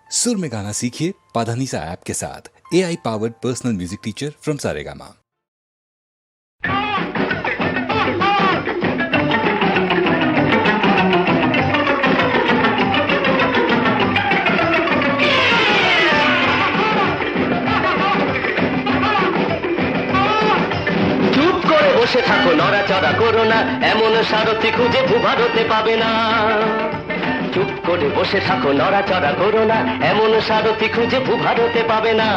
सुर में गाना सीखिए पाधानीसा ऐप के साथ। AI powered personal music teacher from Saregama. বসে থাকো, নড়াচড়া করো না, এমন সারথি খুঁজে ভূভারতে পাবে না। চুপ করে বসে থাকো, নড়াচড়া করো না, এমন সারথি খুঁজে ভূভারতে পাবে না।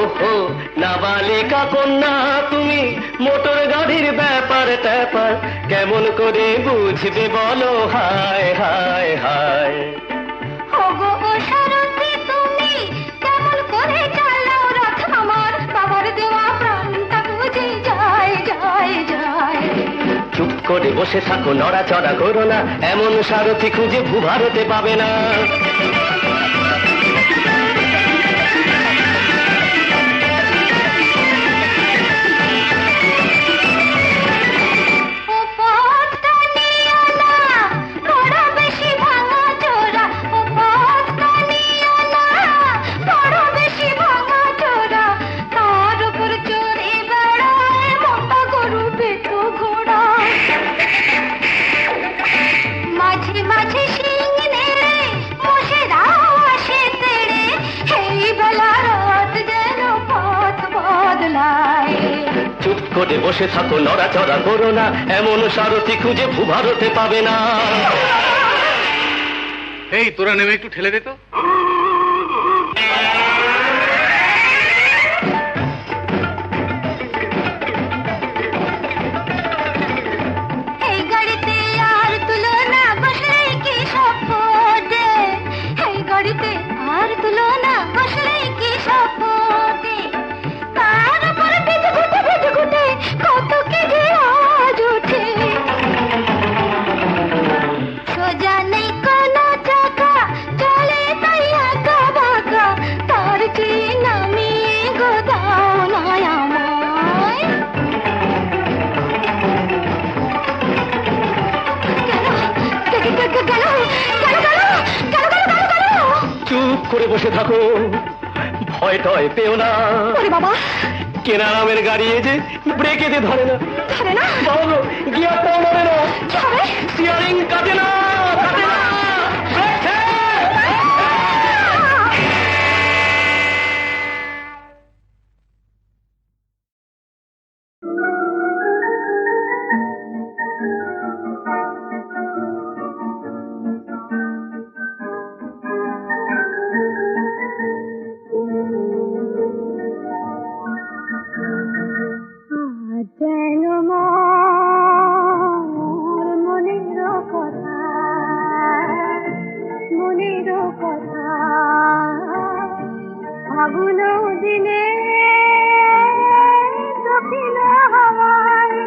ওহো নাবালিকা কন্যা তুমি, মোটর গাড়ির ব্যাপার ট্যাপার কেমন করে বুঝবে বলো, হায় হায় হায়। চুপ করে বসে থাকো, নড়াচড়া করো না, এমন সারথি খুঁজে ভূভারতে পাবে না। চুপ করে বসে থাকো, নড়াচড়া করো না, এমন সারথি খুঁজে ভূভারতে পাবে না। এই তোরা নেমে একটু ঠেলে দে তো। এই গাড়িতে আর তুলনা, বসলে কি সব ফোটে। এই গাড়িতে আর তুলনা, বসলে কি সব ফোটে। তার উপর পেটে ঘুটে কত কি যে আজ উঠে। সোজা নেই কোনো চাকা, চলে তাই আঁকা বাঁকা, তার কি নামিয়ে গোদাও নয় আমায়। চুপ করে বসে থাকো, ভয় টয় পেও না। বাবা কেনা নামের গাড়ি যে ব্রেকে দিয়ে ধরে না, ধরে না, বাবু গিয়ারটাও নড়ে না, কি হবে? স্টিয়ারিং কাটে না, কাটে না। যেন মোর মনেরও কথা, মনেরও কথা, ফাগুন দিনে দক্ষিণ হাওয়ায়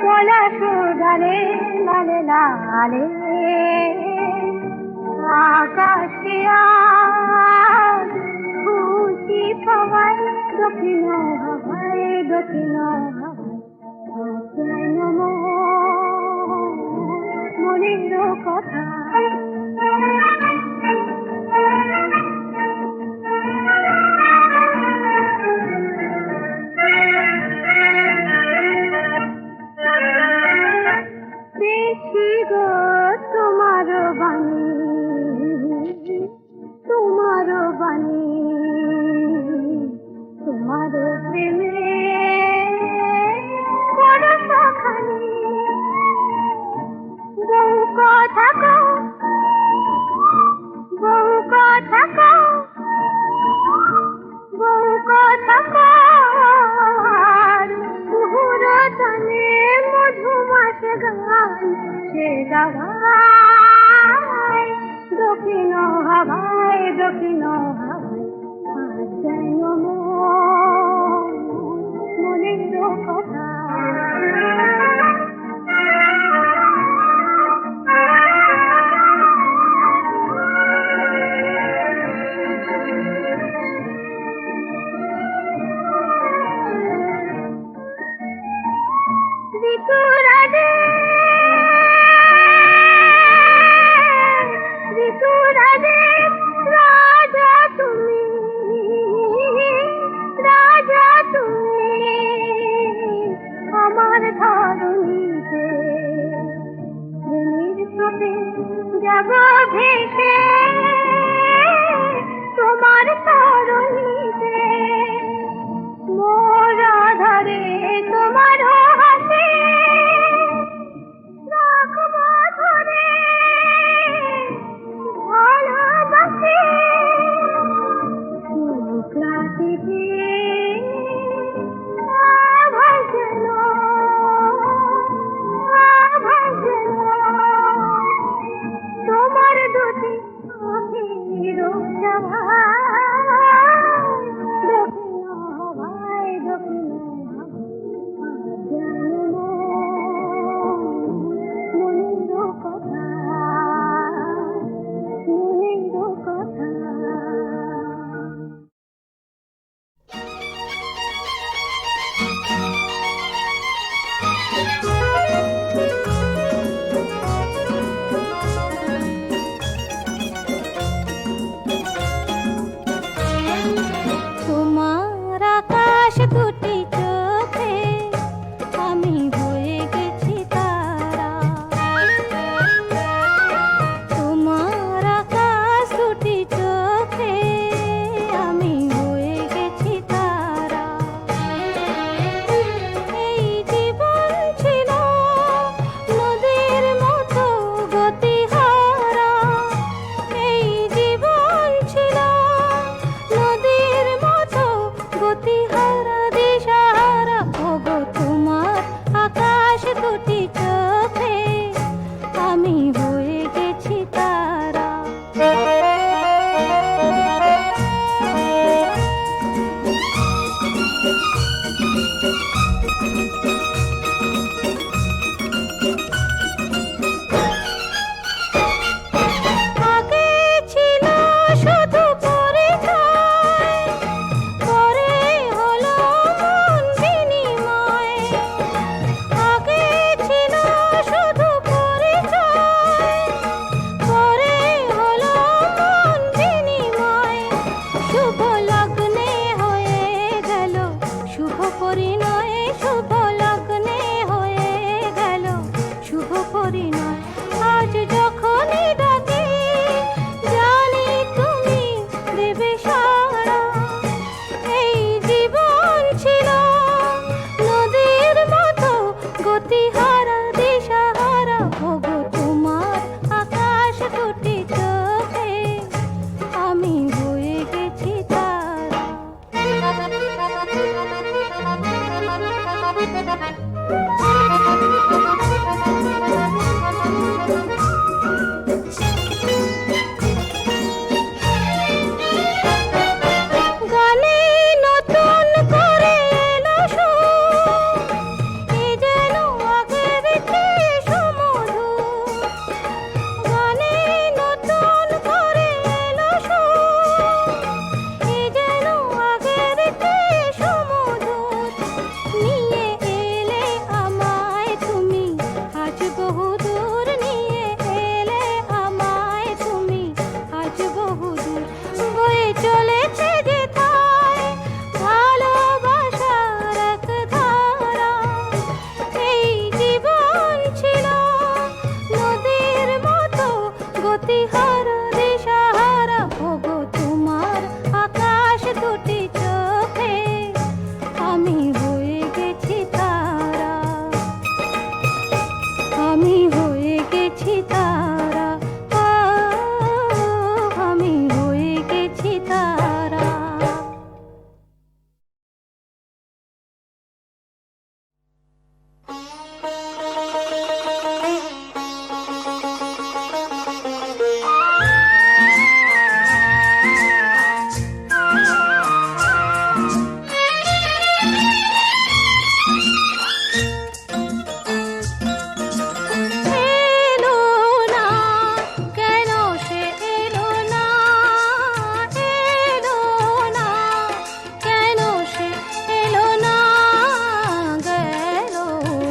পলাশ ডালে লালে লালে আকাশে আজ খুশি পাওয়ায় দক্ষিণ হাওয়ায়, দক্ষিণ হাওয়ায় যেন মনেরও কথা। দেখি গো তোমার বাণী, তোমার বাণী, তোমার প্রেমে বড় সখানি। বহু কথা কও, বহু কথা কও, বহু কথা কও, মুহুরতনে মধুমাস গান সে গাওয়ায় দক্ষিণ হাওয়ায়, দক্ষিণ হাওয়ায় যেন মনেরও কথা। নদীতে ভাসলো ভাসলো তোমার দুটি চোখের সভা দক্ষিণ ভাই দক্ষিণ মনের কথা মনের কথা তোমার আকাশ দুটি চোখে আমি হয়ে গেছি তারা তোমার আকাশ দুটি চোখে আমি হয়ে গেছি তারা এই জীবন ছিল নদীর মতো গতিহারা এই জীবন ছিল নদীর মতো গতিহারা দিশাহারা ওগো তোমার আকাশ দুটি চোখে আমি হয়ে গেছি তারা আগে ছিল শুধু পরিচয় পরে হলো মন বিনিময় আগে ছিল শুধু পরিচয় পরে হলো মন বিনিময় শুভ লগ্নে হয়ে গেল শুভ পরিণয় শুভ লগ্নে হয়ে গেল শুভ পরিণয় আজ যখনই ডাকি জানি তুমি দেবে সাড়া এই জীবন ছিল নদীর মতো গতিহারা দিশাহারা ওগো তোমার আকাশ দুটি চোখে আমি হয়ে গেছি তারা গানে নতুন করে এলো সুর এ যেন আগের চেয়ে সুমধুর গানে নতুন করে এলো সুর এ যেন আগের চেয়ে সুমধুর নিয়ে এলে আমায় তুমি আজ বহুদূর নিয়ে এলে আমায় তুমি আজ বহুদূর বয়ে চলেছে যেথায় ভালোবাসার এক ধারা এই জীবন ছিল নদীর মতো গতিহারা দিশাহারা ওগো তোমার আকাশ দুটি চোখে আমি হয়ে গেছি তারা আমি হয়ে গেছি তারা আমি হয়ে গেছি তারা এলো না কেন সে এলো না এলো না কেন সে এলো না গেল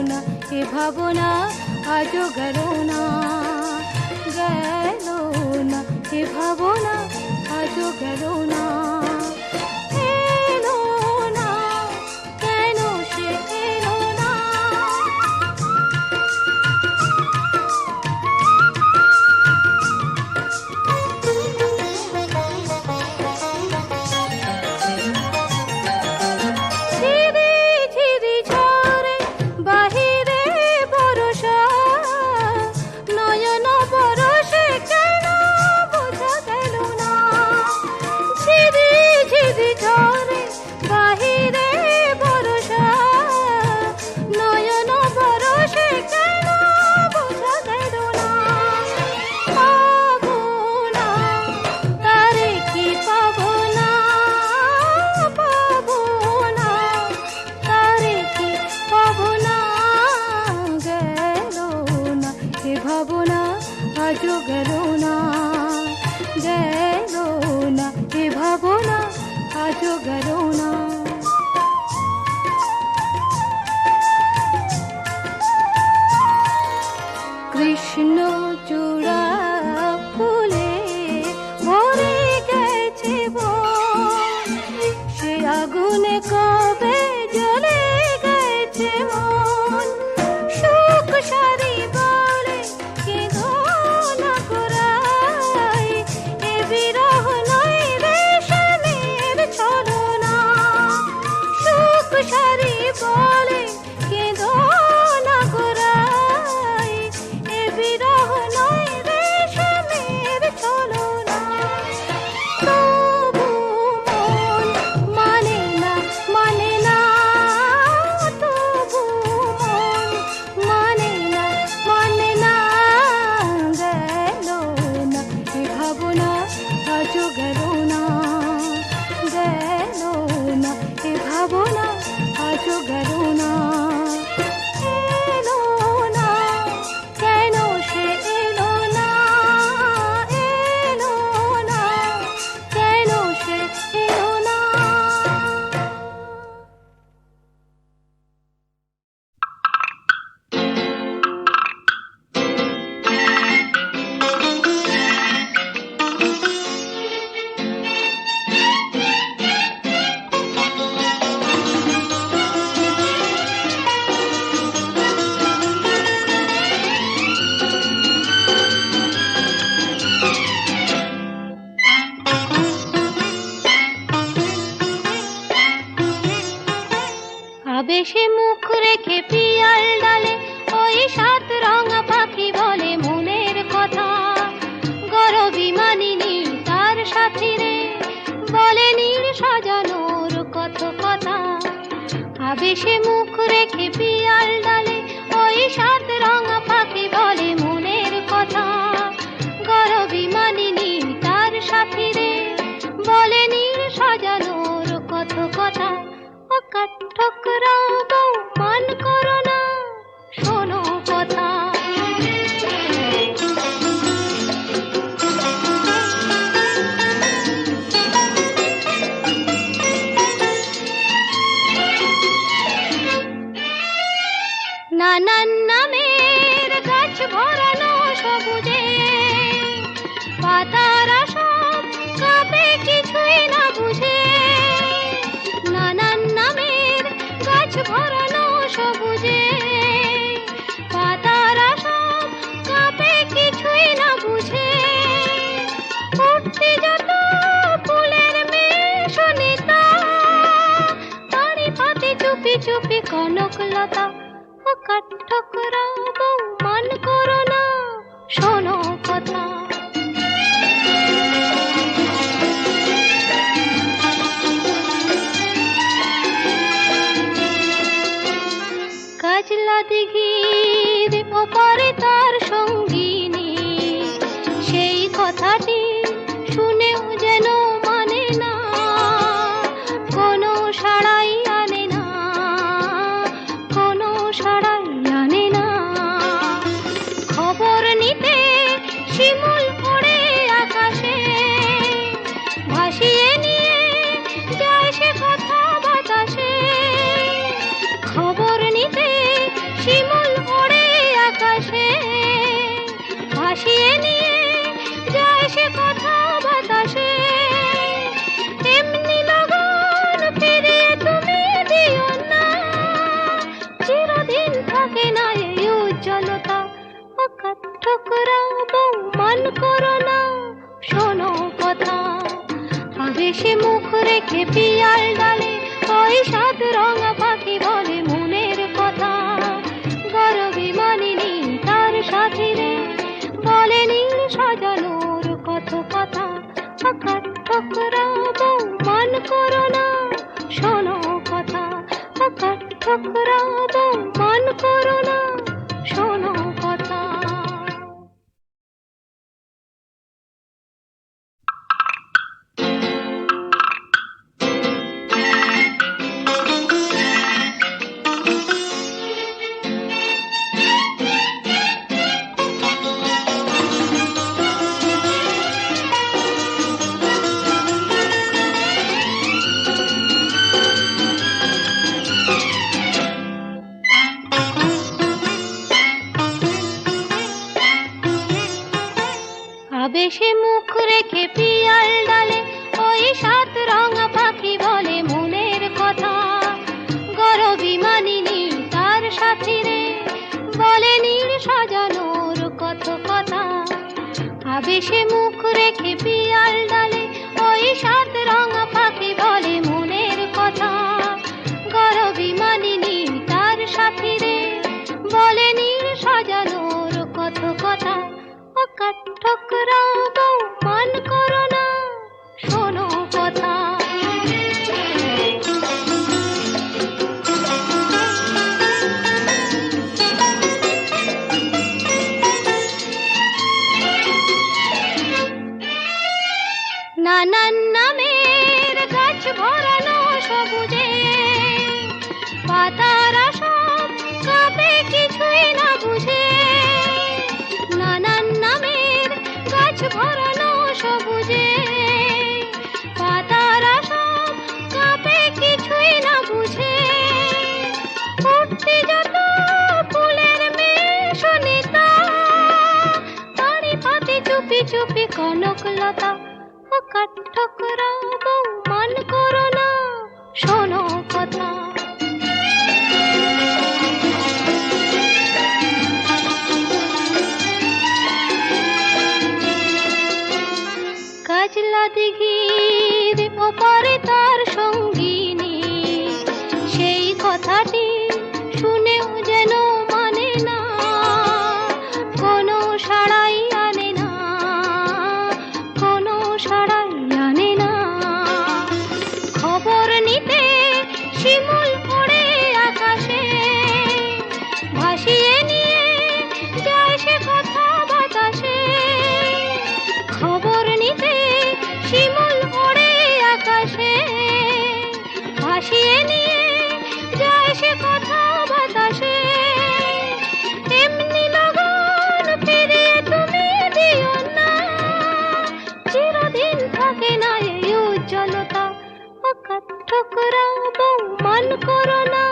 না এ ভাবনা আজও গেল না গেল না এ ভাবনা আজও গেল না এলো না কেন সে এলো না ঝিরি ঝিরি ঝরে বাহিরে বরষা নয়ন বরষে কেন বোঝা গেল না ঝিরি অজগর না। কৃষ্ণ চূড়া ফুলে ভরে গেছে বন, সে আগুনে কবে জ্বলে গেছে মন। সুখ সারি বলে কেঁদো না গোড়ায়, এ বিরহ নয় রেশমের ছলনা। সুখ সারি বলে কেঁদো না গোড়ায়, এ বিরহ নয় রেশমের ছলনা। তবু মন মানে না, মানে না, তবু মন মানে না, মানে না। গেল না এ ভাবনা, আজও গেল না। গেল না এ ভাবনা, আজও গেল না। এলো না, কেন সে এলো না? এলো না, কেন সে এলো না? আবেশে মুখ রেখে পিয়াল ডালে ওই সাত রঙা পাখি বলে মনের কথা। গরবি মানিনি তার সাথী রে, বলে নীল সাজানোর কত কথা। আবেশে মুখ রেখে পিয়াল ডালে ওই সাত রঙা পাখি বলে মনের কথা। গরবি মানিনি তার সাথী রে, বলে নীল সাজানোর কত কথা। ও কাঠঠোকরা বউ মান করো না, শোনো কথা। নানান নামের গাছ ভরানো সবুজে, পাতারা সব কাঁপে কিছুই না বুঝে। নানান নামের গাছ ভরানো সবুজে, পাতারা সব কাঁপে কিছুই না বুঝে। উঠতে যত ফুলের মেশনিতা, তারি পাতি চুপি চুপি কনকলতা। ও কাঠঠোকরা বউ মান করো না, শোনো কথা। কাজলা দিঘির ওপারে তার সঙ্গিনী, সেই কথাটি শুনেও যেন মানে না, কোনো সাড়াই আনে না, কোনো সাড়াই আনে না। খবর নিতে শিমুল ওড়ে আকাশে, ভাসিয়ে নিয়ে যায় সে কথা বাতাসে। খবর নিতে শিমুল ওড়ে আকাশে, ভাসিয়ে নিয়ে যায় সে কথা বাতাসে। এমনি লগন ফিরিয়ে তুমি দিও না, চিরদিন থাকে না এই উজ্জ্বলতা। ও কাঠঠোকরা বউ মান করো না, শোনো কথা। আবেশে মুখ রেখে পিয়াল ডালে ওই সাত রঙা পাখি বলে মনের কথা। গরবি মানিনি তার সাথী রে, বলে নীল সাজানোর কত কথা। ও কাঠঠোকরা বউ মান করো না, শোনো কথা। ও কাঠঠোকরা বউ মান করো না, শোনো কথা। ভাবে সে মুখ রেখে পিয়াল ডালে, ওই সাত রঙা পাখি বলে মনের কথা। গরবিমানিনী তার সাথী রে, বলে নীর সাজানোর কত কথা। ও কাঠঠোকরা বউ মান করো না, শোনো কথা। নানান নামের গাছ ভরানো সবুজে, পাতারা সব কাঁপে কিছুই না বুঝে। নানান নামের গাছ ভরানো সবুজে, পাতারা সব কাঁপে কিছুই না বুঝে। উঠতে যত ফুলের মেশনিতা, তারি পাতে চুপি চুপি কনকলতা। ও কাঠঠোকরা বউ মান করো না, শোনো কথা। কাজলা দিঘির ওপারে তার সঙ্গিনী, সেই কথাটি শুনেও যেন মানে না, কোনো সাড়াই আনে না, কোনো সাড়াই আনে না। খবর নিতে শিমুল ওড়ে আকাশে, ভাসিয়ে নিয়ে যায় সে কথা বাতাসে। খবর নিতে শিমুল ওড়ে আকাশে, ভাসিয়ে নিয়ে যায় সে কথা বাতাসে। এমনি লগন ফিরিয়ে তুমি দিও না, চিরদিন থাকে না এই উজ্জ্বলতা। ও কাঠঠোকরা বউ মান করো না,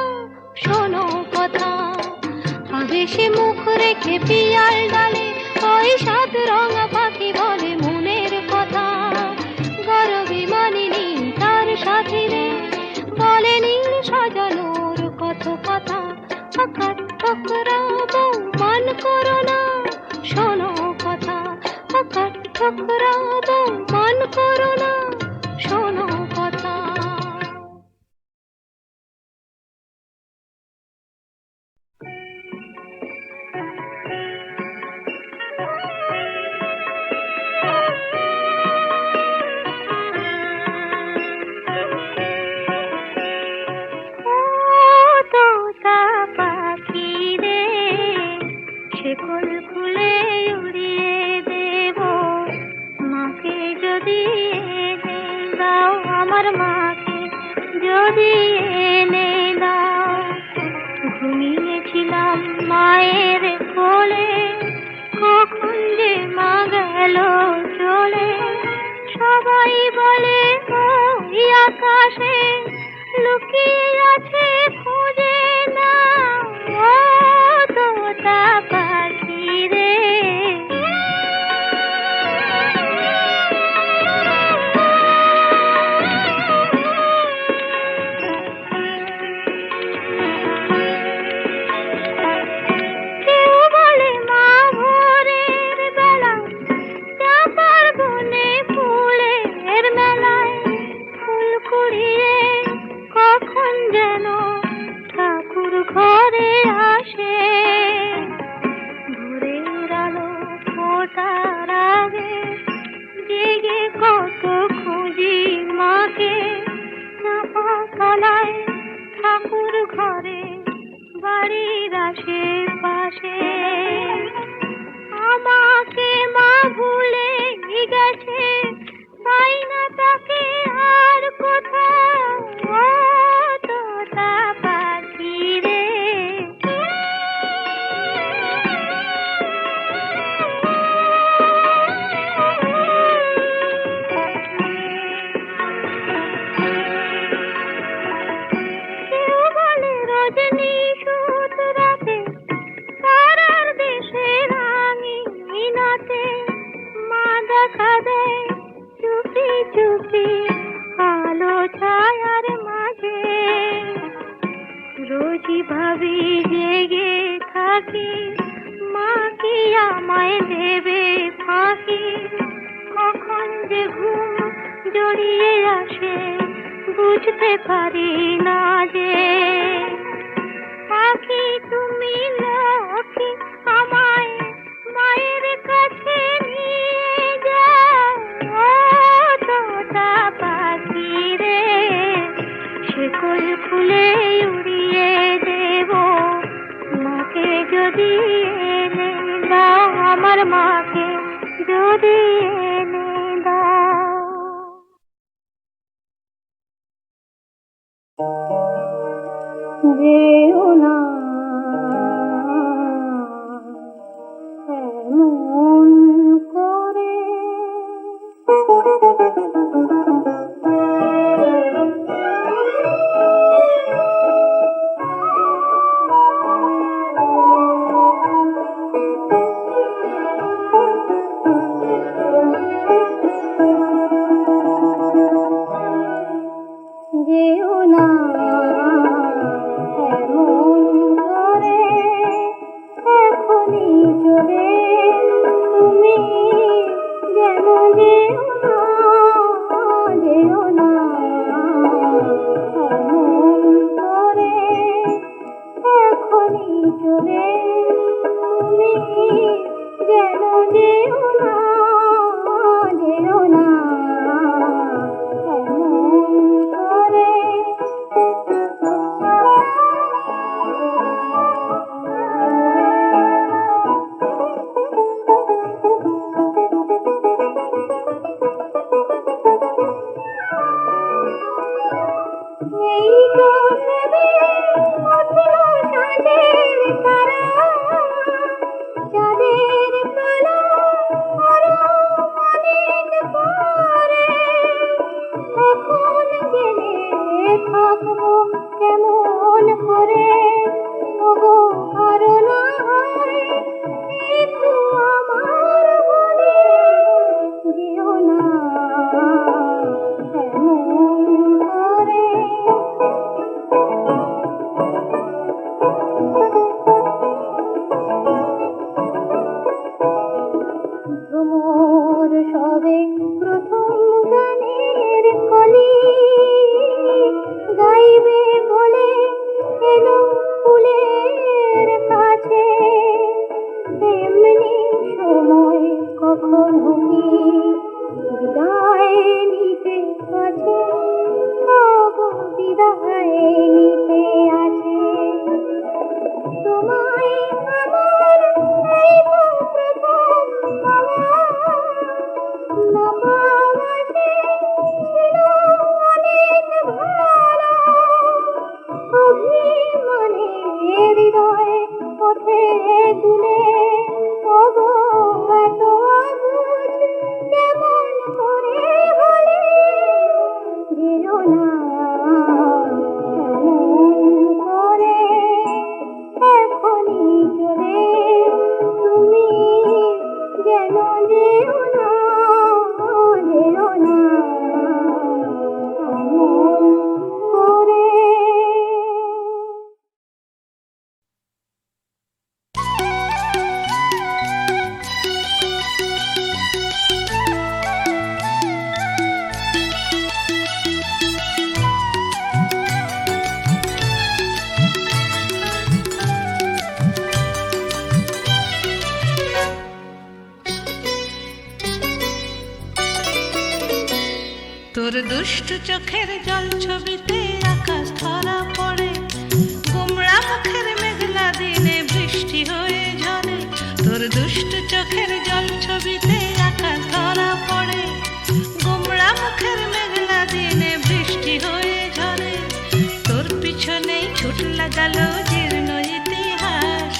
শোনো কথা। আবেশে মুখ রেখে পিয়াল ডালে, ওই সাত রঙা পাখি বলে মনের কথা। গরবিমানিনী তার সাথী রে, বলে নীল সাজানোর কত কথা। ও কাঠঠোকরা বউ মান করো না, শোনো কথা। ও কাঠঠোকরা বউ মান করো না, শোনো কথা। শেকল খুলে উড়িয়ে দেব, মাকে যদি এনে দাও, আমার মাকে যদি এনে দাও। ঘুমিয়েছিলাম মায়ের কোলে, কখন যে মা গেল চলে। সবাই বলে ওই আকাশে লুকিয়ে আছে, খুঁজে না ও তোতা পাখি রে। কেউ বলে মা ভোরের বেলা চাপার বনে ফুলের মেলায় ফুল কুড়িয়ে কখন যেন ঠাকুর ঘরে আসে। ভোরের আলো ফোটার আগে জেগে কত খুঁজি মাকে, চাপা তলায় ঠাকুর ঘরে বাড়ির আশেপাশে। আমাকে মা ভুলে গেছে, পাই না তাকে আর কোথাও। ও তোতা পাখি রে। কেউ বলে রজনী সুত রাতে তারার দেশে রাঙিনাতে মা দেখা দেয় চুপি চুপি আলো ছায়ার মাঝে। রোজই ভাবি জেগে থাকি, মা কি আমায় দেবে ফাঁকি, কখন যে ঘুম জড়িয়ে আসে বুঝতে পারি না যে। পাখি তুমি লক্ষ্মী, আমায় মায়ের কাছে নিয়ে যাও। ও তোতা পাখি রে, শিকল খুলে উড়িয়ে দেব মাকে যদি এনে দাও, আমার মাকে যদি এনে দাও। যেও না এমন করে, যেও না এমন করে, এখনই চলে তুমি যেন যেও না, যেও না এমন করে, এখনই চলে তুমি যেন যেও না, যেও না এমন করে। এই তো ভেবে উঠল সাঁঝের তারা, চাঁদের পালা আরো অনেক পরে, এখন গেলে থাকবো কেমন করে, ওগো আরো না হয় একটু আমার বলে, যেও না এমন করে। ভ্রমর সবে প্রথম গানের কলি, গাইবে বলে এলো ফুলের কাছে, এমনি সময় কখনো কি বিদায় নিতে আছে, ওগো বিদায় নিতে আছে। তোমায় আমার এই তো প্রথম পাওয়া, না পাওয়া সে ছিল অনেক ভালো, অভিমানে হৃদয় পথে দুলে, ওগো এত অবুঝ কেমন করে হলে, যেও না এমন করে, এখনই চলে তুমি যেন যেও না, যেও না এমন করে। তোর দুষ্টু চোখের জল ছবিতে আকাশ ধরা পড়ে, গোমড়া মুখের মেঘলা দিনে বৃষ্টি হয়ে ঝরে। তোর দুষ্টু চোখের জল ছবিতে আকাশ ধরা পড়ে, গোমড়া মুখের মেঘলা দিনে বৃষ্টি হয়ে ঝরে। তোর পিছনেই ছুট লাগালো জীর্ণ ইতিহাস,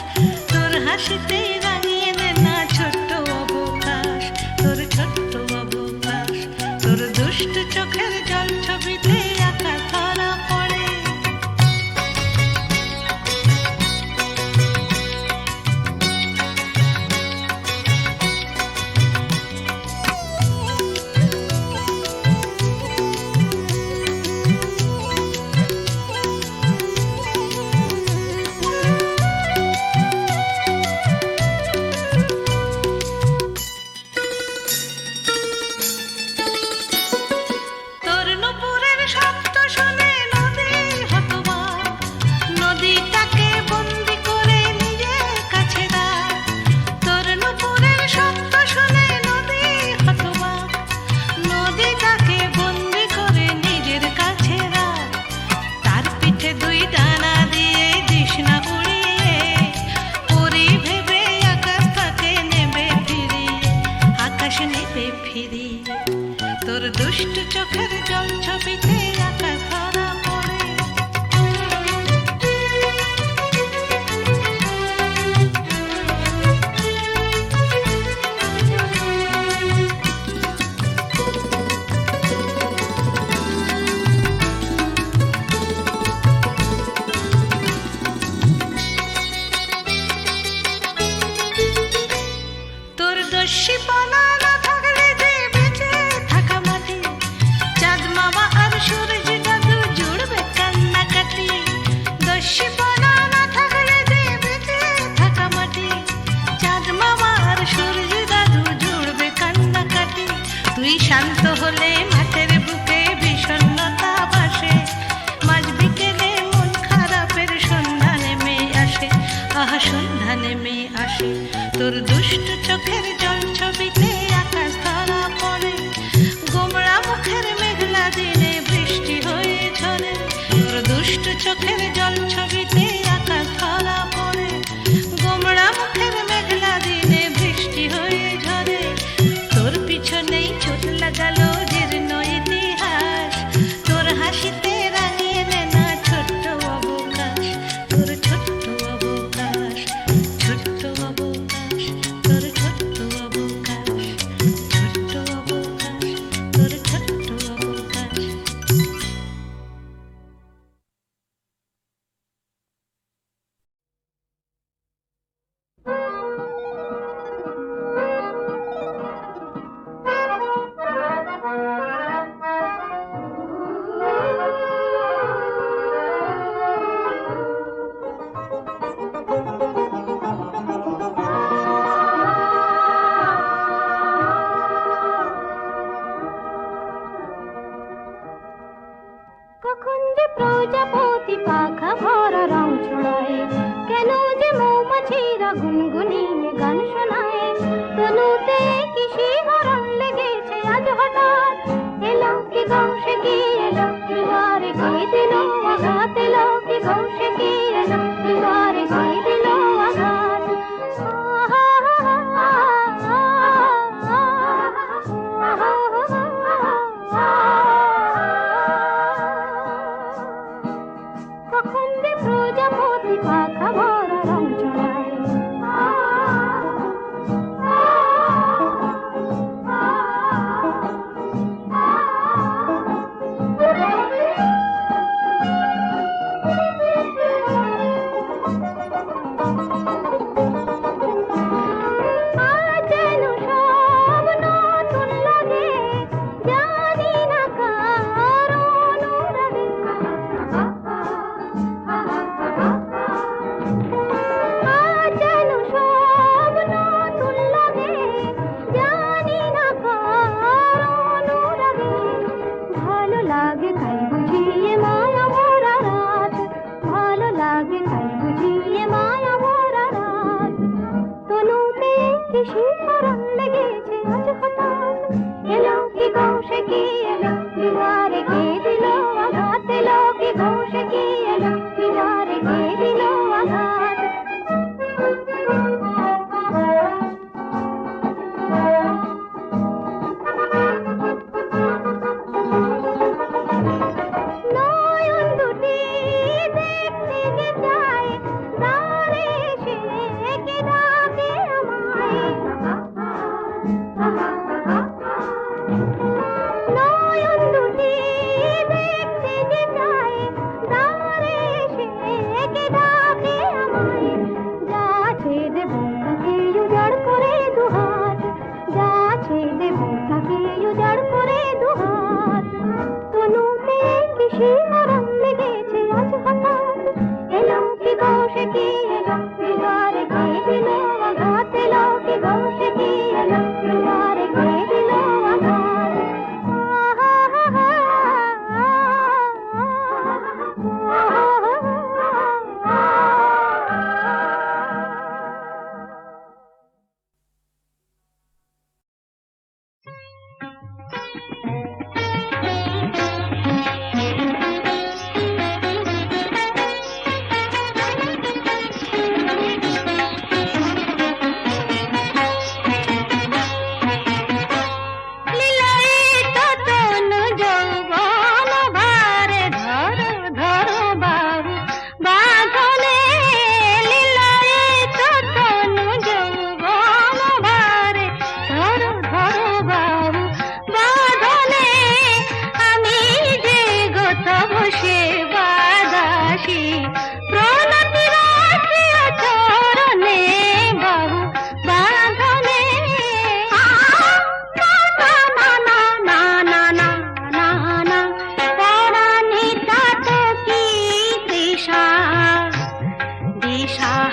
তোর হাসিতেই রাঙিয়ে দে না ছোট্ট অবকাশ, তোর ছোট্ট অবকাশ। তোর দুষ্টু চোখের জল ছবিতে আকাশ ধরা পড়ে। দুই ডানা দিয়ে দিস না উড়িয়ে, পরি ভেবে আকাশ থাকে নেবে ফিরিয়ে, আকাশ নেবে ফিরিয়ে। তোর দুষ্ট চোখের জল ছবিতে আকাশ ধরা পড়ে। তোর দস্যিপনা না থাকলে যে বেঁচে থাকা মাটি, চাঁদ মামা আর সূর্য দাদু জুড়বে কান্নাকাটি। দস্যিপনা না থাকলে যে বেঁচে থাকা মাটি, চাঁদ মামা আর সূর্য দাদু জুড়বে কান্নাকাটি। তুই শান্ত হলে মাঠের বুকে বিষণ্ণতা বাসে, মাঝ বিকেলে মন খারাপের সন্ধ্যা নেমে আসে, আহা সন্ধ্যা নেমে আসে। তোর দুষ্ট চোখের জল ছবিতে আকাশ ধরা পড়ে, গোমড়া মুখের মেঘলা দিনে বৃষ্টি হয়ে ঝরে। তোর দুষ্ট চোখের জল ছবিতে আকাশ ধরা পড়ে, গোমড়া মুখের মেঘলা দিনে বৃষ্টি হয়ে ঝরে। তোর পিছনেই চোট লাগালো জীর্ণ ইতিহাস, তোর হাসিতে রাঙিয়ে নে না ছোট্ট অবকাশ, তোর ছোট্ট অবকাশ, ছোট্ট অবকাশ, তোর ছোট্ট অবকাশ, ছোট্ট অবকাশ, তোর ছোট্ট অবকাশ। কখন যে প্রজাপতি পাখা ভরা রং ছড়ায়, কেন যে মৌমাছিরা গুনগুনিয়ে গান শোনায়। তনুতে কি শিহরণ লেগেছে আজ হঠাৎ, এলো কি গৌসে কি এলো দুয়ারে কি দিল আঘাত, এলো কি গৌসে কি এলো দুয়ারে কি দিল আঘাত। কখন যে প্রজাপতি পাখা ভরা রং ছড়ায়। আজ যেন সব নতুন লাগে, জানি না কার অনুরাগে।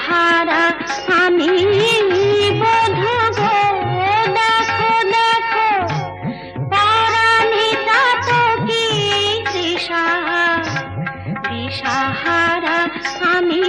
দিশাহারা আমি বধূ গো, দেখো দেখো পরাণিতা তো কি দিশাহারা আমি